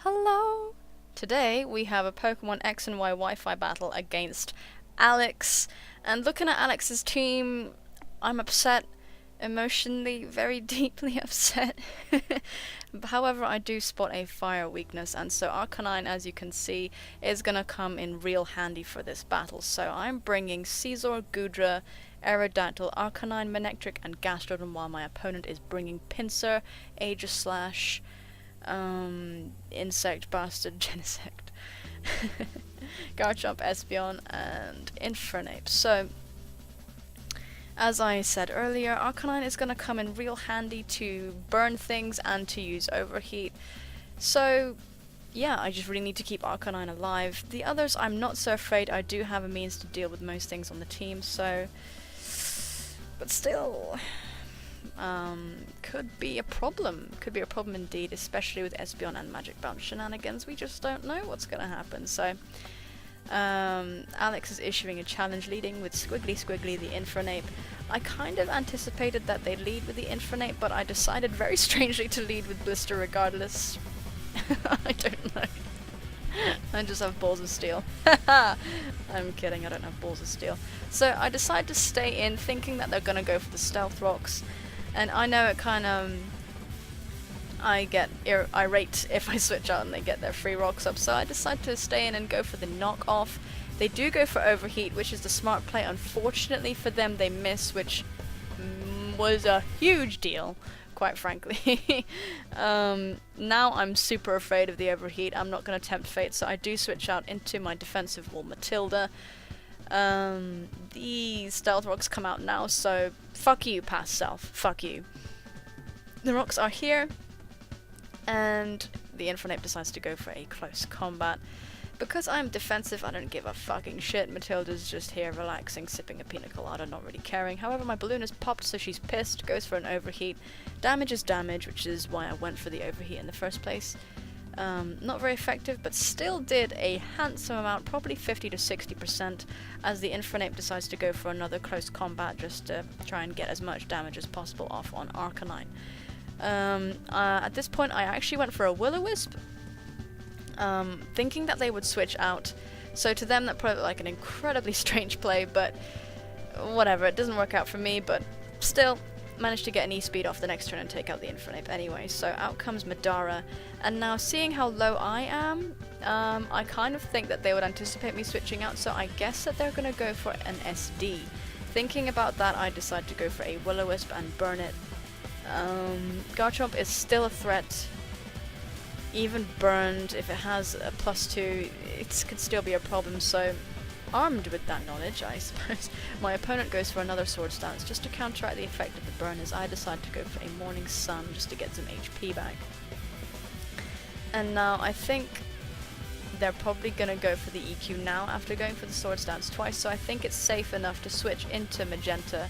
Hello! Today we have a Pokemon X and Y Wi-Fi battle against Alex. And looking at Alex's team, I'm upset. Emotionally, very deeply upset. However, I do spot a fire weakness, and so Arcanine, as you can see, is gonna come in real handy for this battle. So I'm bringing Caesar, Gudra, Aerodactyl, Arcanine, Manectric, and Gastrodon, while my opponent is bringing Pinsir, Aegislash, Insect Bastard, Genesect, Garchomp, Espeon, and Infernape. So, as I said earlier, Arcanine is going to come in real handy to burn things and to use Overheat. So, yeah, I just really need to keep Arcanine alive. The others, I'm not so afraid. I do have a means to deal with most things on the team, so... But still... could be a problem. Could be a problem indeed, especially with Espeon and Magic Bounce shenanigans. We just don't know what's going to happen. So, Alex is issuing a challenge leading with Squiggly the Infernape. I kind of anticipated that they'd lead with the Infernape, but I decided very strangely to lead with Blister regardless. I don't know. I just have Balls of Steel. I'm kidding, I don't have Balls of Steel. So I decide to stay in, thinking that they're going to go for the Stealth Rocks. And I know it kind of... I get irate if I switch out and they get their free rocks up, so I decide to stay in and go for the knock-off. They do go for Overheat, which is the smart play. Unfortunately for them, they miss, which was a huge deal, quite frankly. Now I'm super afraid of the Overheat. I'm not going to tempt fate, so I do switch out into my defensive wall Matilda. The Stealth Rocks come out now, so fuck you, past self. Fuck you. The rocks are here, and the Infernape decides to go for a close combat. Because I'm defensive, I don't give a fucking shit. Matilda's just here relaxing, sipping a pina colada, not really caring. However, my balloon is popped, so she's pissed, goes for an Overheat. Damage is damage, which is why I went for the Overheat in the first place. Not very effective, but still did a handsome amount, probably 50 to 60%, as the Infernape decides to go for another close combat just to try and get as much damage as possible off on Arcanine. At this point, I actually went for a Will-O-Wisp, thinking that they would switch out. So to them, that probably looked like an incredibly strange play, but whatever, it doesn't work out for me, but still, managed to get an E-Speed off the next turn and take out the Infernape anyway. So out comes Madara, and now seeing how low I am, I kind of think that they would anticipate me switching out, so I guess that they're going to go for an SD. Thinking about that, I decide to go for a Will-O-Wisp and burn it. Garchomp is still a threat. Even burned, if it has a +2, it could still be a problem, so armed with that knowledge, I suppose, my opponent goes for another Swords Dance just to counteract the effect of the burn, as I decide to go for a Morning Sun just to get some HP back. And now I think they're probably going to go for the EQ now after going for the Swords Dance twice, so I think it's safe enough to switch into Magenta,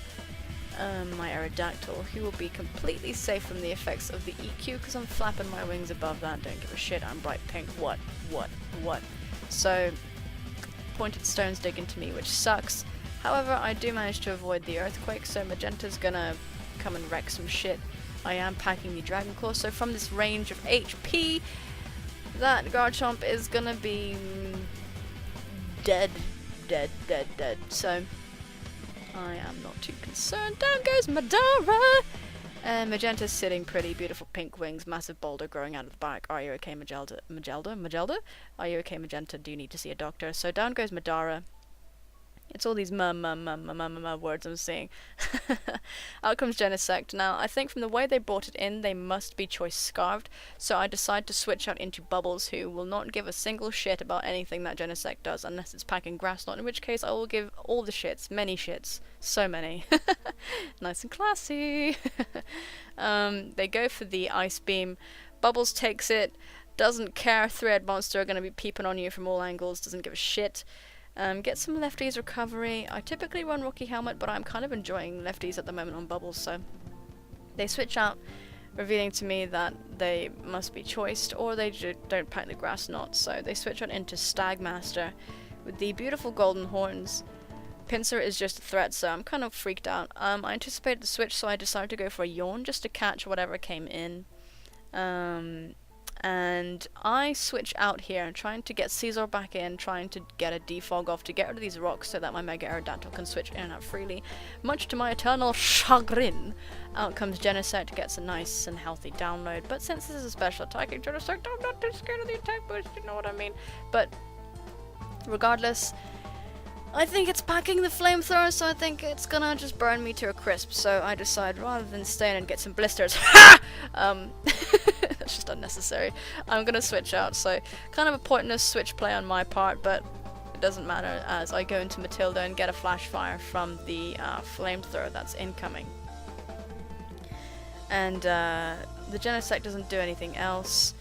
my Aerodactyl, who will be completely safe from the effects of the EQ because I'm flapping my wings above that. Don't give a shit, I'm bright pink. What? So, Pointed Stones dig into me, which sucks. However, I do manage to avoid the Earthquake, so Magenta's gonna come and wreck some shit. I am packing the Dragon Claw, so from this range of HP, that Garchomp is gonna be dead. So, I am not too concerned. Down goes Madara! Magenta's sitting pretty, beautiful pink wings, massive boulder growing out of the back. Are you okay, Magelda? Are you okay, Magenta? Do you need to see a doctor? So down goes Madara. It's all these words I'm seeing. Out comes Genesect. Now, I think from the way they brought it in, they must be choice scarved, so I decide to switch out into Bubbles, who will not give a single shit about anything that Genesect does, unless it's packing Grass Knot, in which case I will give all the shits. Many shits. So many. Nice and classy. They go for the Ice Beam. Bubbles takes it, doesn't care. Three-Eyed Monster are going to be peeping on you from all angles, doesn't give a shit. Get some Lefties recovery. I typically run Rocky Helmet, but I'm kind of enjoying Lefties at the moment on Bubbles, so they switch out, revealing to me that they must be choiced, or they don't pack the Grass Knot, so they switch out into Stagmaster with the beautiful golden horns. Pinsir is just a threat, so I'm kind of freaked out. I anticipated the switch, so I decided to go for a Yawn just to catch whatever came in. and I switch out here, trying to get Caesar back in, trying to get a defog off to get rid of these rocks so that my Mega Aerodactyl can switch in and out freely. Much to my eternal chagrin, out comes Genesect, gets a nice and healthy download, but since this is a special attacking Genesect, I'm not too scared of the attack boost, you know what I mean? But regardless, I think it's packing the flamethrower, so I think it's gonna just burn me to a crisp. So I decide, rather than stay in and get some blisters, that's just unnecessary, I'm gonna switch out. So kind of a pointless switch play on my part, but it doesn't matter, as I go into Matilda and get a flash fire from the flamethrower that's incoming. And the Genesect doesn't do anything else,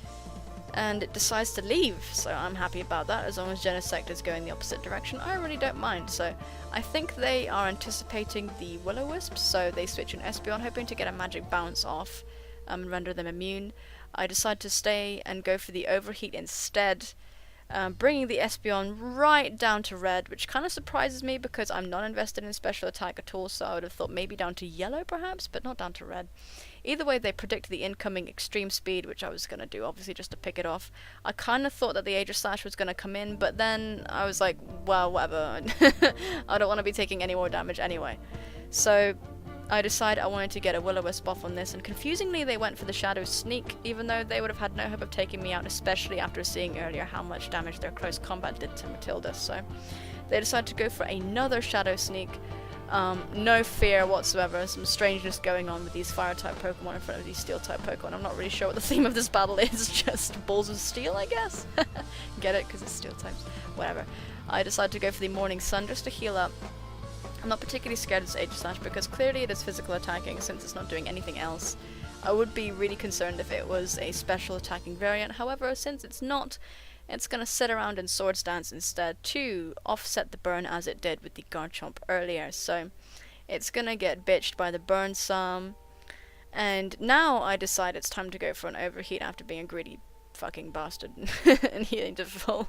and it decides to leave, so I'm happy about that. As long as Genesect is going the opposite direction, I really don't mind. So I think they are anticipating the Will-O-Wisp, so they switch an Espeon, hoping to get a magic bounce off and render them immune. I decide to stay and go for the Overheat instead, bringing the Espeon right down to red, which kind of surprises me because I'm not invested in special attack at all, so I would have thought maybe down to yellow perhaps, but not down to red. Either way, they predict the incoming extreme speed, which I was going to do, obviously, just to pick it off. I kind of thought that the Aegis Slash was going to come in, but then I was like, well, whatever. I don't want to be taking any more damage anyway. So I decided I wanted to get a Will-O-Wisp off on this, and confusingly they went for the Shadow Sneak, even though they would have had no hope of taking me out, especially after seeing earlier how much damage their close combat did to Matilda. So they decided to go for another Shadow Sneak. No fear whatsoever, some strangeness going on with these fire-type Pokemon in front of these steel-type Pokemon. I'm not really sure what the theme of this battle is, just balls of steel, I guess? Get it? Because it's steel-types. Whatever. I decided to go for the Morning Sun just to heal up. I'm not particularly scared of this Aegis Slash because clearly it is physical attacking since it's not doing anything else. I would be really concerned if it was a special attacking variant, however, since it's not, it's going to sit around in Swords Dance instead to offset the burn as it did with the Garchomp earlier. So it's going to get bitched by the burn some. And now I decide it's time to go for an Overheat after being a greedy fucking bastard and healing to full.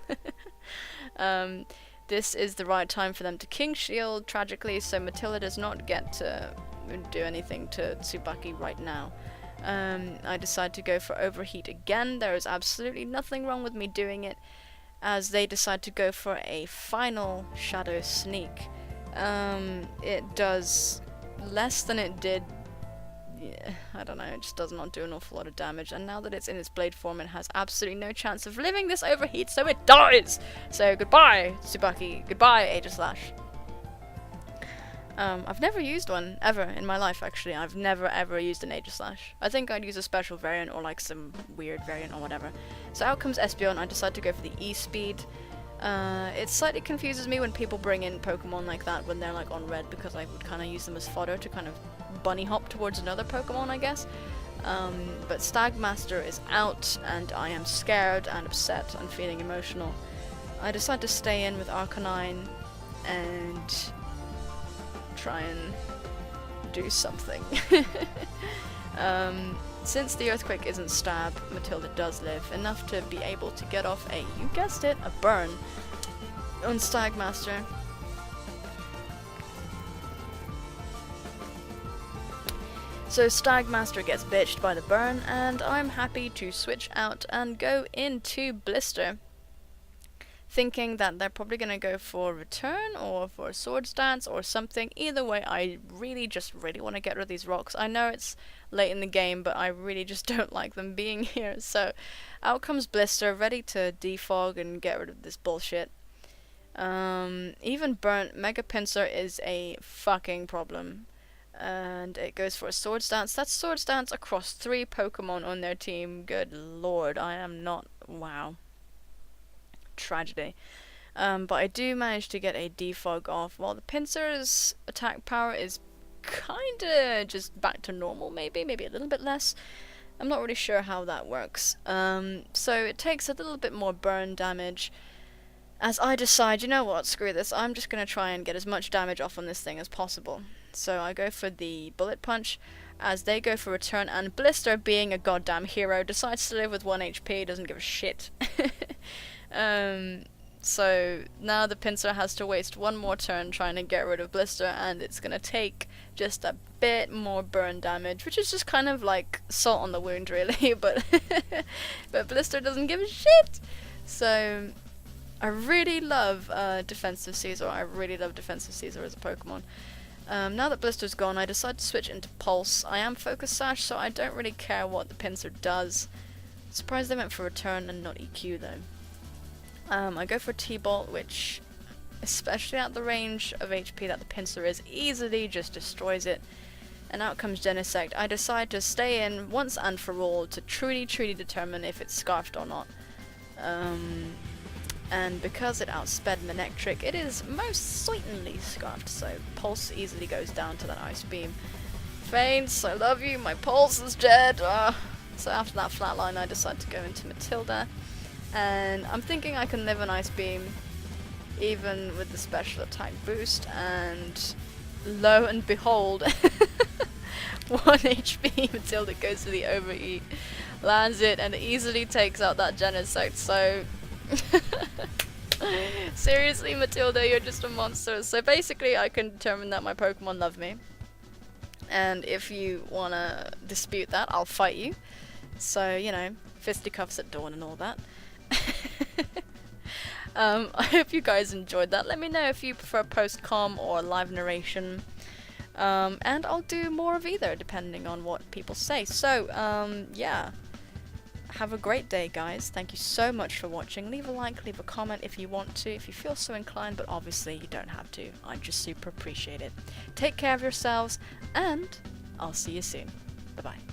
This is the right time for them to King Shield, tragically, so Matilda does not get to do anything to Tsubaki right now. I decide to go for Overheat again. There is absolutely nothing wrong with me doing it, as they decide to go for a final Shadow Sneak. It does less than it did. Yeah, I don't know, it just does not do an awful lot of damage, and now that it's in its blade form, it has absolutely no chance of living this Overheat, so it dies! So goodbye, Tsubaki. Goodbye, Aegis Slash. I've never used one, ever, in my life, actually. I've never, ever used an Aegis Slash. I think I'd use a special variant, or like some weird variant, or whatever. So out comes Espeon. I decide to go for the E-Speed. It slightly confuses me when people bring in Pokemon like that when they're like on red, because I would kind of use them as fodder to kind of bunny hop towards another Pokemon, I guess. But Stagmaster is out, and I am scared and upset and feeling emotional. I decide to stay in with Arcanine and try and do something. Since the Earthquake isn't stab, Matilda does live, enough to be able to get off a, you guessed it, a burn on Stagmaster. So Stagmaster gets bitched by the burn, and I'm happy to switch out and go into Blister, thinking that they're probably going to go for Return or for Swords Dance or something. Either way, I really want to get rid of these rocks. I know it's late in the game, but I really just don't like them being here. So out comes Blister, ready to defog and get rid of this bullshit. Even burnt Mega Pinsir is a fucking problem. And it goes for a Swords Dance. That's Swords Dance across 3 Pokemon on their team. Good lord, I am not... wow. Tragedy. But I do manage to get a defog off, while the Pinsir's attack power is kinda just back to normal, maybe a little bit less. I'm not really sure how that works. So it takes a little bit more burn damage, as I decide, you know what, screw this, I'm just gonna try and get as much damage off on this thing as possible. So I go for the Bullet Punch, as they go for Return, and Blister, being a goddamn hero, decides to live with 1 HP, doesn't give a shit. So now the pincer has to waste one more turn trying to get rid of Blister, and it's gonna take just a bit more burn damage, which is just kind of like salt on the wound really, but but Blister doesn't give a shit. So I really love Defensive Caesar. I really love Defensive Caesar as a Pokemon. Now that Blister's gone, I decide to switch into Pulse. I am Focus Sash, so I don't really care what the pincer does. Surprised they went for Return and not EQ though. I go for T-Bolt, which, especially at the range of HP that the pincer is, easily just destroys it. And out comes Genesect. I decide to stay in once and for all to truly determine if it's Scarfed or not. And because it outsped Manectric, it is most certainly Scarfed, so Pulse easily goes down to that Ice Beam. Faints, I love you, my Pulse is dead! So after that flatline, I decide to go into Matilda. And I'm thinking I can live an Ice Beam even with the special attack boost, and lo and behold 1 HP Matilda goes to the Overeat, lands it, and easily takes out that Genesect. So seriously Matilda, you're just a monster. So basically I can determine that my Pokemon love me, and if you wanna dispute that, I'll fight you. So, you know, fisticuffs at dawn and all that. I hope you guys enjoyed that. Let me know if you prefer post-com or live narration. And I'll do more of either, depending on what people say. So, yeah. Have a great day, guys. Thank you so much for watching. Leave a like, leave a comment if you want to, if you feel so inclined, but obviously you don't have to. I just super appreciate it. Take care of yourselves, and I'll see you soon. Bye-bye.